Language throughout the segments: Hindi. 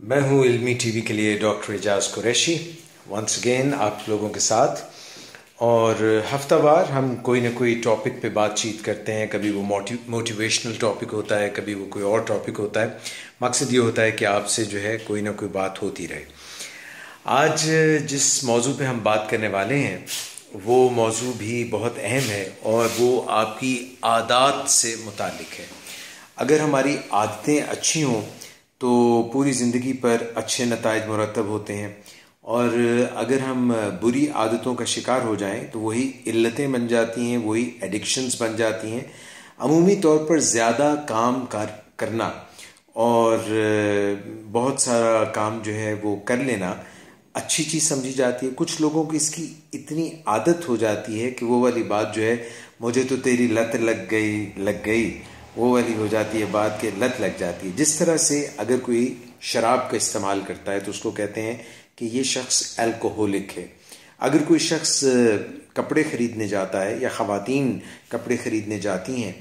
मैं हूँ इल्मी टीवी के लिए doctor Ejaz Qureshi once again आप लोगों के साथ। और हफ्तावार हम कोई ना कोई टॉपिक पे बातचीत करते हैं। कभी वो मोटिवेशनल टॉपिक होता है, कभी वो कोई और टॉपिक होता है। मकसद ये होता है कि आपसे जो है कोई ना कोई बात होती रहे। आज जिस मौजू पे हम बात करने वाले हैं वो मौजू भी बहुत अहम है और वो आपकी आदत से मुतालिक है। अगर हमारी आदतें अच्छी हों तो पूरी ज़िंदगी पर अच्छे नताइज मुरतब होते हैं, और अगर हम बुरी आदतों का शिकार हो जाएं तो वही इल्लतें बन जाती हैं, वही एडिक्शंस बन जाती हैं। अमूमी तौर पर ज़्यादा काम करना और बहुत सारा काम जो है वो कर लेना अच्छी चीज़ समझी जाती है। कुछ लोगों की इसकी इतनी आदत हो जाती है कि वो वाली बात जो है, मुझे तो तेरी लत लग गई, वो वाली हो जाती है बात के लत लग जाती है। जिस तरह से अगर कोई शराब का इस्तेमाल करता है तो उसको कहते हैं कि ये शख्स अल्कोहलिक है। अगर कोई शख्स कपड़े ख़रीदने जाता है या ख़वातीन कपड़े ख़रीदने जाती हैं,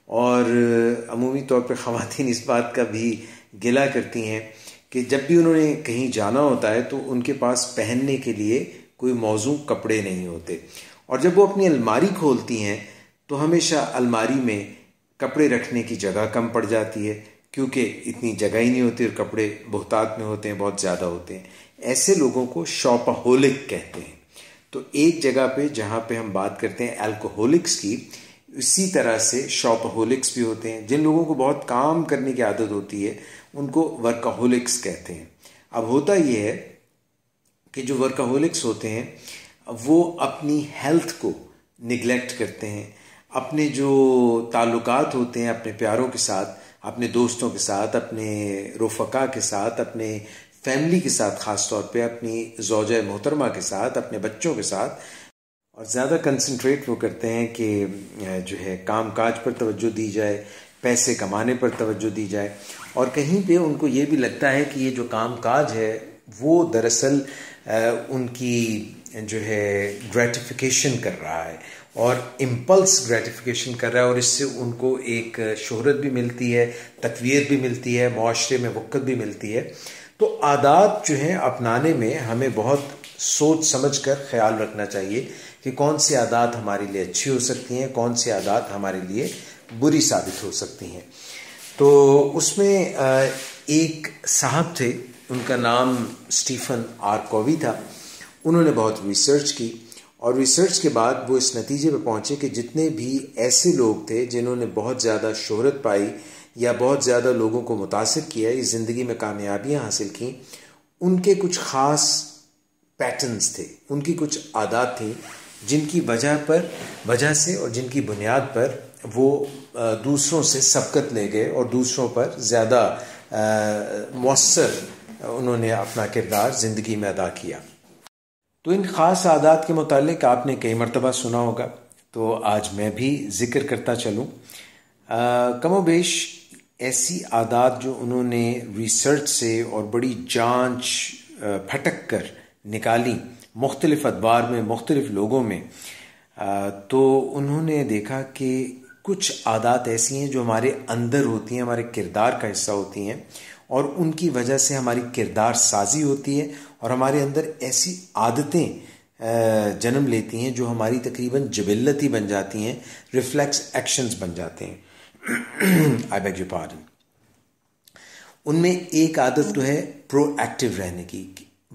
और अमूमी तौर पर ख़वातीन इस बात का भी गिला करती हैं कि जब भी उन्होंने कहीं जाना होता है तो उनके पास पहनने के लिए कोई मौजू कपड़े नहीं होते, और जब वो अपनी अलमारी खोलती हैं तो हमेशा अलमारी में कपड़े रखने की जगह कम पड़ जाती है, क्योंकि इतनी जगह ही नहीं होती और कपड़े बहुतात में होते हैं, बहुत ज़्यादा होते हैं। ऐसे लोगों को शॉपaholic कहते हैं। तो एक जगह पे जहाँ पे हम बात करते हैं अल्कोहलिक्स की, इसी तरह से शॉपaholics भी होते हैं। जिन लोगों को बहुत काम करने की आदत होती है उनको वर्काहोलिक्स कहते हैं। अब होता ये है कि जो वर्काहोलिक्स होते हैं वो अपनी हेल्थ को निगलेक्ट करते हैं। अपने जो ताल्लुकात होते हैं अपने प्यारों के साथ, अपने दोस्तों के साथ, अपने रफ़क़ा के साथ, अपने फैमिली के साथ, ख़ास तौर पे अपनी ज़ौजा मोहतरमा के साथ, अपने बच्चों के साथ, और ज़्यादा कंसंट्रेट वो करते हैं कि जो है काम काज पर तवज्जो दी जाए, पैसे कमाने पर तवज्जो दी जाए। और कहीं पे उनको ये भी लगता है कि ये जो काम काज है वो दरअसल उनकी जो है ग्रेटिफिकेशन कर रहा है और इम्पल्स ग्रेटिफिकेशन कर रहा है, और इससे उनको एक शोहरत भी मिलती है, तकवीत भी मिलती है, माशरे में वक़्त भी मिलती है। तो आदात जो है अपनाने में हमें बहुत सोच समझ कर ख़्याल रखना चाहिए कि कौन सी आदात हमारे लिए अच्छी हो सकती हैं, कौन सी आदात हमारे लिए बुरी साबित हो सकती हैं। तो उसमें एक साहब थे, उनका नाम स्टीफन आर कॉवी था। उन्होंने बहुत रिसर्च की और रिसर्च के बाद वो इस नतीजे पर पहुँचे कि जितने भी ऐसे लोग थे जिन्होंने बहुत ज़्यादा शोहरत पाई या बहुत ज़्यादा लोगों को मुतासिर किया, इस ज़िंदगी में कामयाबियाँ हासिल की, उनके कुछ ख़ास पैटर्न्स थे, उनकी कुछ आदत थी जिनकी वजह से और जिनकी बुनियाद पर वो दूसरों से सबकत ले गए और दूसरों पर ज़्यादा मौसर उन्होंने अपना किरदार ज़िंदगी में अदा किया। तो इन ख़ास आदात के मुतालिक आपने कई मरतबा सुना होगा, तो आज मैं भी ज़िक्र करता चलूँ। कमोबेश ऐसी आदात जो उन्होंने रिसर्च से और बड़ी जांच फटक कर निकाली मुख्तलिफ अदवार में, मुख्तलिफ लोगों में, तो उन्होंने देखा कि कुछ आदात ऐसी हैं जो हमारे अंदर होती हैं, हमारे किरदार का हिस्सा होती हैं, और उनकी वजह से हमारी किरदार साजी होती है और हमारे अंदर ऐसी आदतें जन्म लेती हैं जो हमारी तकरीबन जबिल्लती बन जाती हैं, रिफ्लेक्स एक्शंस बन जाते हैं। I beg your pardon. उनमें एक आदत तो है प्रोएक्टिव रहने की,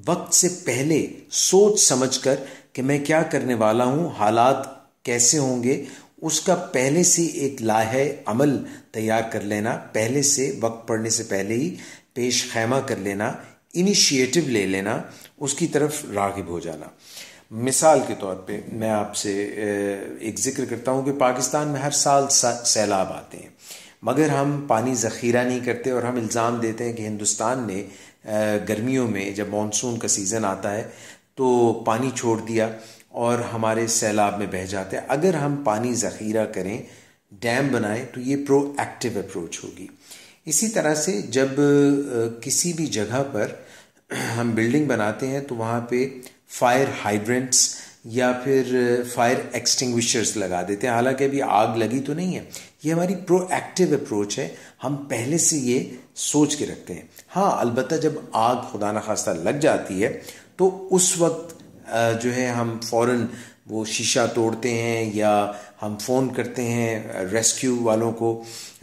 वक्त से पहले सोच समझकर कि मैं क्या करने वाला हूँ, हालात कैसे होंगे, उसका पहले से एक लाहे अमल तैयार कर लेना, पहले से वक्त पड़ने से पहले ही पेश खैमा कर लेना, इनिशिएटिव ले लेना, उसकी तरफ राग़िब हो जाना। मिसाल के तौर पे मैं आपसे एक ज़िक्र करता हूँ कि पाकिस्तान में हर साल सैलाब आते हैं, मगर हम पानी ज़ख़ीरा नहीं करते और हम इल्ज़ाम देते हैं कि हिंदुस्तान ने गर्मियों में जब मानसून का सीज़न आता है तो पानी छोड़ दिया और हमारे सैलाब में बह जाते हैं। अगर हम पानी ज़ख़ीरा करें, डैम बनाएं, तो ये प्रोएक्टिव अप्रोच होगी। इसी तरह से जब किसी भी जगह पर हम बिल्डिंग बनाते हैं तो वहाँ पे फायर हाइड्रेंट्स या फिर फायर एक्सटिंग्विशर्स लगा देते हैं। हालांकि अभी आग लगी तो नहीं है, ये हमारी प्रोएक्टिव अप्रोच है। हम पहले से ये सोच के रखते हैं। हाँ, अलबत्ता जब आग खुदा न खास्ता लग जाती है तो उस वक्त जो है हम फ़ौरन वो शीशा तोड़ते हैं या हम फ़ोन करते हैं रेस्क्यू वालों को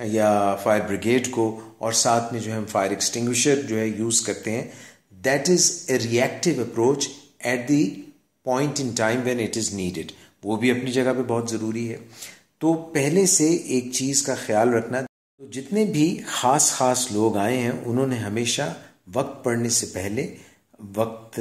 या फायर ब्रिगेड को, और साथ में जो है हम फायर एक्सटिंग्विशर जो है यूज़ करते हैं। That is a reactive approach at the point in time when it is needed. वो भी अपनी जगह पे बहुत ज़रूरी है। तो पहले से एक चीज़ का ख्याल रखना, तो जितने भी ख़ास लोग आए हैं उन्होंने हमेशा वक्त पड़ने से पहले वक्त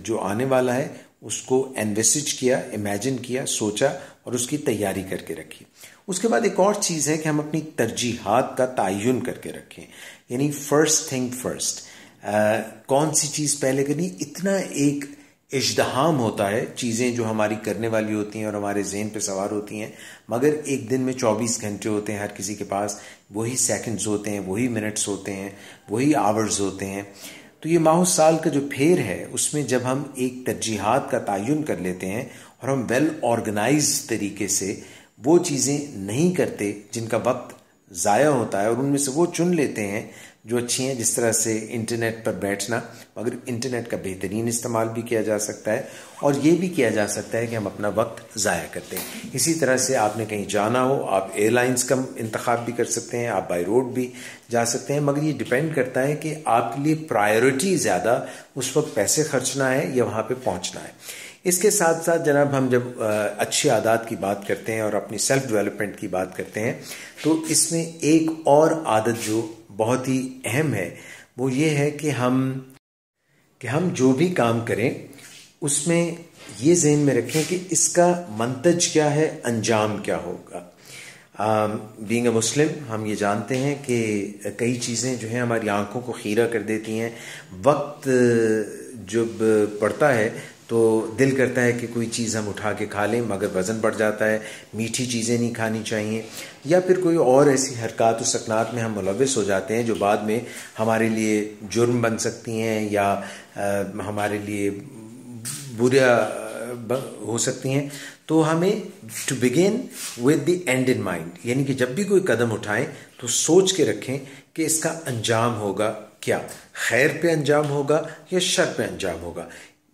जो आने वाला है उसको एनविसिज किया, इमेजिन किया, सोचा और उसकी तैयारी करके रखी। उसके बाद एक और चीज़ है कि हम अपनी तरजीहात का तयन करके रखें, यानी फर्स्ट थिंग फर्स्ट, कौन सी चीज़ पहले करनी। इतना एक इज्तिहाम होता है, चीज़ें जो हमारी करने वाली होती हैं और हमारे ज़हन पे सवार होती हैं, मगर एक दिन में 24 घंटे होते हैं हर किसी के पास, वही सेकंड्स होते हैं, वही मिनट्स होते हैं, वही आवर्स होते हैं। तो ये माह साल का जो फेर है उसमें जब हम एक तरजीहात का तयन कर लेते हैं और हम वेल ऑर्गेनाइज तरीके से वो चीज़ें नहीं करते जिनका वक्त ज़ाया होता है और उनमें से वो चुन लेते हैं जो अच्छी हैं, जिस तरह से इंटरनेट पर बैठना, मगर इंटरनेट का बेहतरीन इस्तेमाल भी किया जा सकता है और ये भी किया जा सकता है कि हम अपना वक्त ज़ाया करते हैं। इसी तरह से आपने कहीं जाना हो, आप एयरलाइंस का इंतखाब भी कर सकते हैं, आप बाई रोड भी जा सकते हैं, मगर ये डिपेंड करता है कि आपके लिए प्रायोरिटी ज़्यादा उस वक्त पैसे खर्चना है या वहाँ पर पहुँचना है। इसके साथ साथ जनाब हम जब अच्छी आदत की बात करते हैं और अपनी सेल्फ डेवलपमेंट की बात करते हैं तो इसमें एक और आदत जो बहुत ही अहम है वो ये है कि हम जो भी काम करें उसमें ये ज़हन में रखें कि इसका मंतज क्या है, अंजाम क्या होगा। बीइंग अ मुस्लिम हम ये जानते हैं कि कई चीज़ें जो हैं हमारी आंखों को खीरा कर देती हैं। वक्त जब पड़ता है तो दिल करता है कि कोई चीज़ हम उठा के खा लें, मगर वज़न बढ़ जाता है, मीठी चीज़ें नहीं खानी चाहिए, या फिर कोई और ऐसी हरकत और सकनात में हम मुलव्वस हो जाते हैं जो बाद में हमारे लिए जुर्म बन सकती हैं या हमारे लिए बुरा हो सकती हैं। तो हमें to begin with the end in mind, यानी कि जब भी कोई कदम उठाएं तो सोच के रखें कि इसका अंजाम होगा क्या, खैर पे अंजाम होगा या शर पे अंजाम होगा।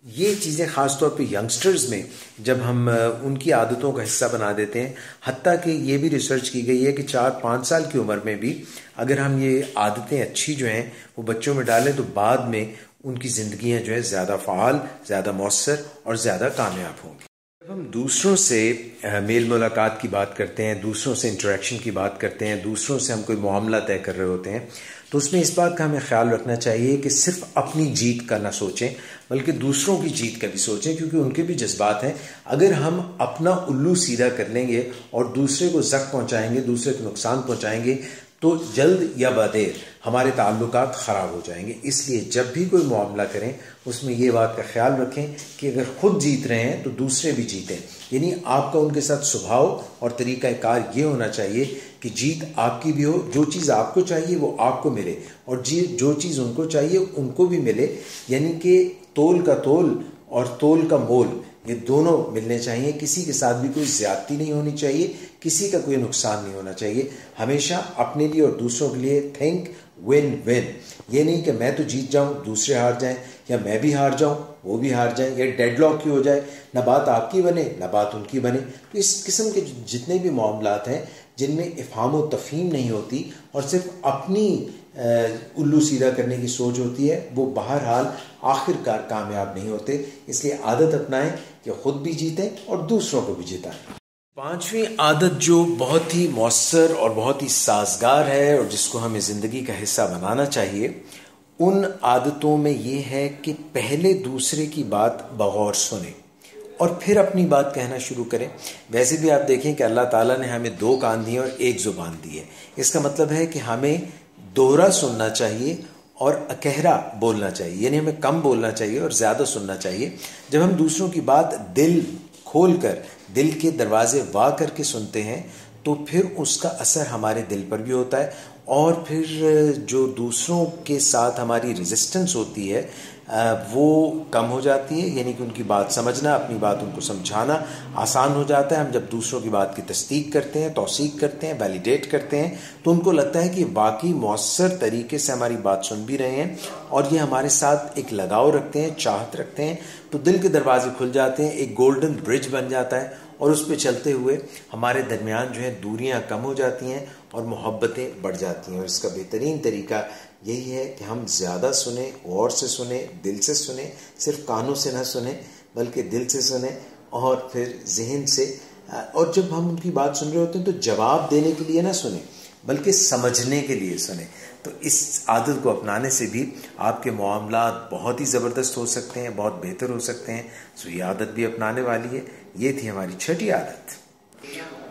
ये चीज़ें ख़ास तौर पे यंगस्टर्स में जब हम उनकी आदतों का हिस्सा बना देते हैं, हत्ता कि ये भी रिसर्च की गई है कि 4-5 साल की उम्र में भी अगर हम ये आदतें अच्छी जो हैं वो बच्चों में डालें तो बाद में उनकी ज़िंदगियाँ जो है ज़्यादा फ़ाल, ज़्यादा मौसर और ज़्यादा कामयाब होंगी। जब हम दूसरों से मेल मुलाकात की बात करते हैं, दूसरों से इंटरेक्शन की बात करते हैं, दूसरों से हम कोई मामला तय कर रहे होते हैं, तो उसमें इस बात का हमें ख्याल रखना चाहिए कि सिर्फ अपनी जीत का ना सोचें बल्कि दूसरों की जीत का भी सोचें, क्योंकि उनके भी जज्बात हैं। अगर हम अपना उल्लू सीधा कर लेंगे और दूसरे को ज़ख्म पहुँचाएंगे, दूसरे को नुकसान पहुँचाएंगे, तो जल्द या बदेर हमारे ताल्लुकात ख़राब हो जाएंगे। इसलिए जब भी कोई मामला करें उसमें ये बात का ख्याल रखें कि अगर खुद जीत रहे हैं तो दूसरे भी जीतें, यानी आपका उनके साथ स्वभाव और तरीक़ाकार ये होना चाहिए कि जीत आपकी भी हो, जो चीज़ आपको चाहिए वो आपको मिले और जो चीज़ उनको चाहिए उनको भी मिले, यानी कि तोल का तोल और तोल का मोल ये दोनों मिलने चाहिए। किसी के साथ भी कोई ज्यादती नहीं होनी चाहिए, किसी का कोई नुकसान नहीं होना चाहिए। हमेशा अपने लिए और दूसरों के लिए थिंक विन विन, ये नहीं कि मैं तो जीत जाऊं दूसरे हार जाएं या मैं भी हार जाऊं वो भी हार जाएं, या डेडलॉक की हो जाए, ना बात आपकी बने ना बात उनकी बने। तो इस किस्म के जितने भी मामलात हैं जिनमें इफ़हाम व तफ़हीम नहीं होती और सिर्फ अपनी उल्लू सीधा करने की सोच होती है, वो बहरहाल आखिरकार कामयाब नहीं होते। इसलिए आदत अपनाएं कि खुद भी जीतें और दूसरों को भी जिताएं। पांचवी आदत जो बहुत ही मौसर और बहुत ही साजगार है और जिसको हमें ज़िंदगी का हिस्सा बनाना चाहिए, उन आदतों में ये है कि पहले दूसरे की बात बगौर सुने और फिर अपनी बात कहना शुरू करें। वैसे भी आप देखें कि अल्लाह ताला ने हमें 2 कान दिए और 1 ज़ुबान दी है। इसका मतलब है कि हमें दोहरा सुनना चाहिए और अकहरा बोलना चाहिए, यानी हमें कम बोलना चाहिए और ज़्यादा सुनना चाहिए। जब हम दूसरों की बात दिल खोल कर, दिल के दरवाजे वा करके सुनते हैं तो फिर उसका असर हमारे दिल पर भी होता है और फिर जो दूसरों के साथ हमारी रेजिस्टेंस होती है वो कम हो जाती है, यानी कि उनकी बात समझना, अपनी बात उनको समझाना आसान हो जाता है। हम जब दूसरों की बात की तस्दीक करते हैं, तौसीक करते हैं, वैलिडेट करते हैं, तो उनको लगता है कि वाकई मौसर तरीके से हमारी बात सुन भी रहे हैं और ये हमारे साथ एक लगाव रखते हैं, चाहत रखते हैं, तो दिल के दरवाजे खुल जाते हैं, एक गोल्डन ब्रिज बन जाता है और उस पर चलते हुए हमारे दरमियान जो है दूरियां कम हो जाती हैं और मोहब्बतें बढ़ जाती हैं। और इसका बेहतरीन तरीका यही है कि हम ज़्यादा सुने, गौर से सुने, दिल से सुने, सिर्फ कानों से ना सुने बल्कि दिल से सुने और फिर जहन से। और जब हम उनकी बात सुन रहे होते हैं तो जवाब देने के लिए ना सुने बल्कि समझने के लिए सुने। तो इस आदत को अपनाने से भी आपके मामलात बहुत ही ज़बरदस्त हो सकते हैं, बहुत बेहतर हो सकते हैं। सो ये आदत भी अपनाने वाली है। ये थी हमारी छठी आदत।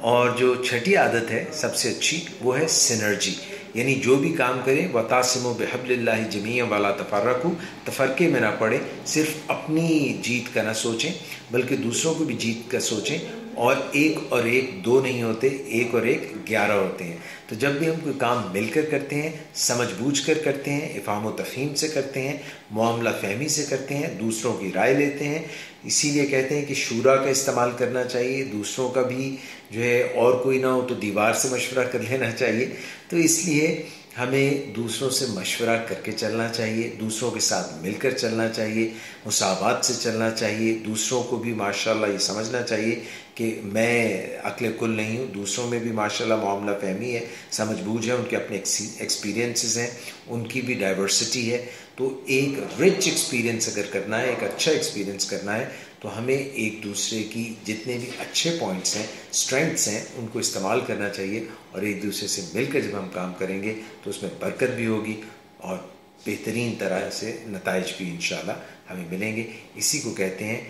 और जो छठी आदत है सबसे अच्छी, वो है सिनर्जी, यानी जो भी काम करें वतासिमु बिहब्लिल्लाहि जमीअन वला तफर्रकू, तफरके में ना पड़े, सिर्फ अपनी जीत का ना सोचें बल्कि दूसरों को भी जीत का सोचें। और एक और एक दो नहीं होते, एक और एक 11 होते हैं। तो जब भी हम कोई काम मिलकर करते हैं, समझ बूझ कर करते हैं, इफ़ाम व तफ़हीम से करते हैं, मामला फहमी से करते हैं, दूसरों की राय लेते हैं, इसीलिए कहते हैं कि शूरा का इस्तेमाल करना चाहिए। दूसरों का भी जो है, और कोई ना हो तो दीवार से मशवरा कर लेना चाहिए। तो इसलिए हमें दूसरों से मशवरा करके चलना चाहिए, दूसरों के साथ मिलकर चलना चाहिए, मुसावात से चलना चाहिए। दूसरों को भी माशाल्लाह ये समझना चाहिए कि मैं अक्ल कुल नहीं हूँ, दूसरों में भी माशाल्लाह मामला फहमी है, समझ बूझ है, उनके अपने एक्सपीरियंसेस हैं, उनकी भी डाइवर्सिटी है। तो एक रिच एक्सपीरियंस अगर करना है, एक अच्छा एक्सपीरियंस करना है, तो हमें एक दूसरे की जितने भी अच्छे पॉइंट्स हैं, स्ट्रेंथ्स हैं, उनको इस्तेमाल करना चाहिए। और एक दूसरे से मिलकर जब हम काम करेंगे तो उसमें बरकत भी होगी और बेहतरीन तरह से नताइज भी इंशाल्लाह हमें मिलेंगे। इसी को कहते हैं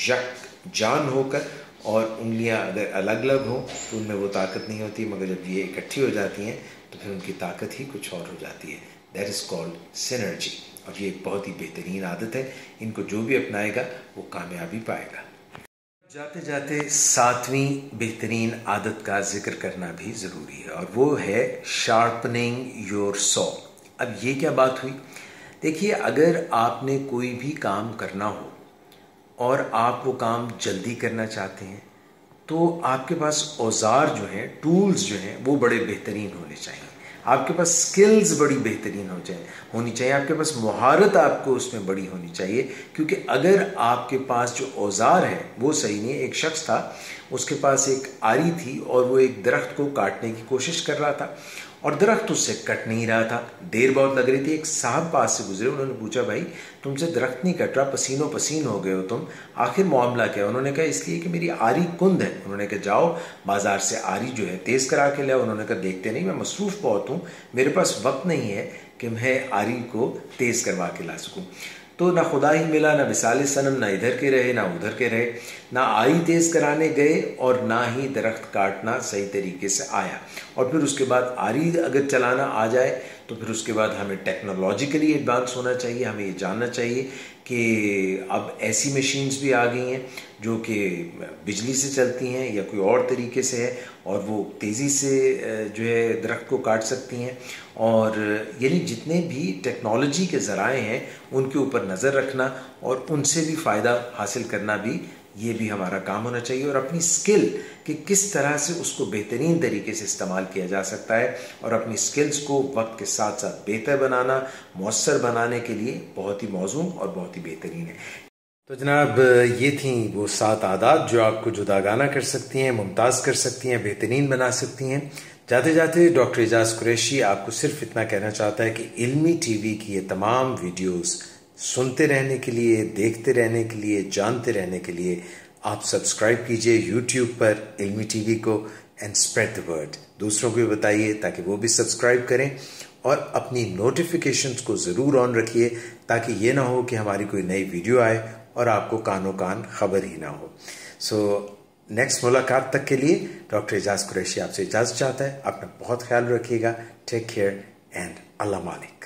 यक जान होकर। और उंगलियां अगर अलग अलग हों तो उनमें वो ताकत नहीं होती, मगर जब ये इकट्ठी हो जाती हैं तो फिर उनकी ताकत ही कुछ और हो जाती है। That is called synergy. और ये एक बहुत ही बेहतरीन आदत है, इनको जो भी अपनाएगा वो कामयाबी पाएगा। जाते जाते 7वीं बेहतरीन आदत का जिक्र करना भी ज़रूरी है और वो है शार्पनिंग योर सॉ। अब ये क्या बात हुई? देखिए, अगर आपने कोई भी काम करना हो और आप वो काम जल्दी करना चाहते हैं तो आपके पास औजार जो हैं, टूल्स जो हैं, वो बड़े बेहतरीन होने चाहिए। आपके पास स्किल्स बड़ी बेहतरीन होनी चाहिए, आपके पास महारत आपको उसमें बड़ी होनी चाहिए। क्योंकि अगर आपके पास जो औजार है वो सही नहीं है। एक शख्स था, उसके पास एक आरी थी और वो एक दरख्त को काटने की कोशिश कर रहा था और दरख्त उससे कट नहीं रहा था। देर बहुत लग रही थी। एक साहब पास से गुजरे, उन्होंने पूछा, भाई तुमसे दरख्त नहीं कट रहा, पसीनो पसीन हो गए हो तुम, आखिर मामला क्या? उन्होंने कहा, इसलिए कि मेरी आरी कुंद है। उन्होंने कहा, जाओ बाजार से आरी जो है तेज़ करा के ले। उन्होंने कहा, देखते नहीं, मैं मसरूफ़ बहुत हूँ, मेरे पास वक्त नहीं है कि मैं आरी को तेज़ करवा के ला सकूँ। तो ना खुदा ही मिला, ना विसाल सनम, ना इधर के रहे ना उधर के रहे, ना आरी तेज़ कराने गए और ना ही दरख्त काटना सही तरीके से आया। और फिर उसके बाद आरी अगर चलाना आ जाए तो फिर उसके बाद हमें टेक्नोलॉजिकली एडवांस होना चाहिए। हमें ये जानना चाहिए कि अब ऐसी मशीन्स भी आ गई हैं जो कि बिजली से चलती हैं या कोई और तरीके से है और वो तेज़ी से जो है दरख्त को काट सकती हैं। और यानी जितने भी टेक्नोलॉजी के ज़राए हैं उनके ऊपर नज़र रखना और उनसे भी फ़ायदा हासिल करना भी, ये भी हमारा काम होना चाहिए। और अपनी स्किल कि किस तरह से उसको बेहतरीन तरीके से इस्तेमाल किया जा सकता है और अपनी स्किल्स को वक्त के साथ साथ बेहतर बनाना, मौसर बनाने के लिए बहुत ही मौजूद और बहुत ही बेहतरीन है। तो जनाब, ये थी वो 7 आदत जो आपको जुदागाना कर सकती हैं, मुमताज़ कर सकती हैं, बेहतरीन बना सकती हैं। जाते जाते डॉक्टर एजाज कुरैशी आपको सिर्फ इतना कहना चाहता है कि इल्मी टीवी की ये तमाम वीडियोस सुनते रहने के लिए, देखते रहने के लिए, जानते रहने के लिए आप सब्सक्राइब कीजिए यूट्यूब पर इल्मी टीवी को एंड स्प्रेड द वर्ड। दूसरों को भी बताइए ताकि वो भी सब्सक्राइब करें और अपनी नोटिफिकेशंस को ज़रूर ऑन रखिए ताकि ये ना हो कि हमारी कोई नई वीडियो आए और आपको कानो कान खबर ही ना हो। सो नेक्स्ट मुलाकात तक के लिए डॉक्टर एजाज कुरैशी आपसे इजाज़त चाहता है। अपना बहुत ख्याल रखिएगा। टेक केयर एंड अल्लाह मालिक।